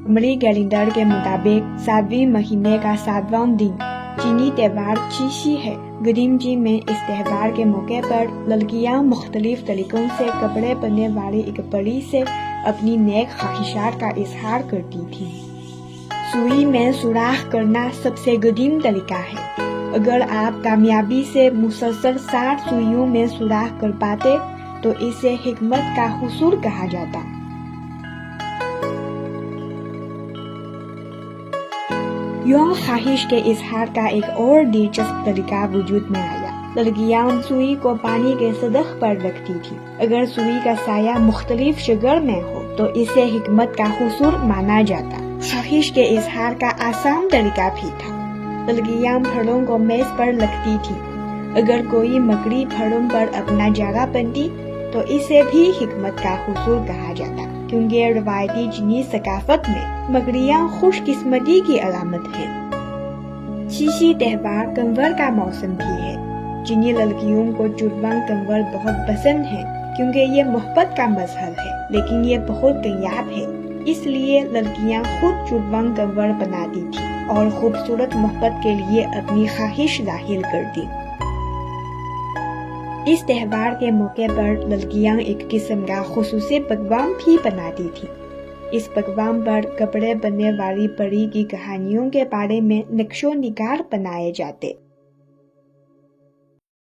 عمری کیلنڈر کے مطابق 7ویں مہینے کا 7واں دن چینی تہوار چیشی ہے۔ قدیم چین میں اس تہوار کے موقع پر لڑکیاں مختلف طریقوں سے کپڑے پہننے والی ایک پری سے اپنی نیک خواہشات کا اظہار کرتی تھیں۔ سوئی میں سوراخ کرنا سب سے قدیم طریقہ ہے۔ اگر آپ کامیابی سے مسلسل 60 سوئیوں میں سوراخ کر پاتے تو اسے حکمت کا حصول کہا جاتا۔ یوں خواہش کے اظہار کا ایک اور دلچسپ طریقہ وجود میں آیا۔ لڑکیاں سوئی کو پانی کے سطح پر رکھتی تھی۔ اگر سوئی کا سایہ مختلف شکل میں ہو تو اسے حکمت کا حصول مانا جاتا۔ خواہش کے اظہار کا آسان طریقہ بھی تھا۔ لڑکیاں پھلوں کو میز پر رکھتی تھی۔ اگر کوئی مکڑی پھلوں پر اپنا جالا بنتی تو اسے بھی حکمت کا حصول کہا جاتا، کیونکہ روایتی چینی ثقافت میں مکڑیاں خوش قسمتی کی علامت ہیں۔ چیشی تہوار کنور کا موسم بھی ہے۔ چینی لڑکیوں کو چڑوانگ کنور بہت پسند ہے کیونکہ یہ محبت کا مظہر ہے، لیکن یہ بہت کمیاب ہے، اس لیے لڑکیاں خود چڑوانگ کنور بناتی تھیں اور خوبصورت محبت کے لیے اپنی خواہش ظاہر کرتی۔ اس تہوار کے موقع پر لڑکیاں ایک قسم کا خصوصی پکوان بھی بناتی تھیں۔ اس پکوان پر کپڑے بننے والی پری کی کہانیوں کے بارے میں نقش و نگار بنائے جاتے۔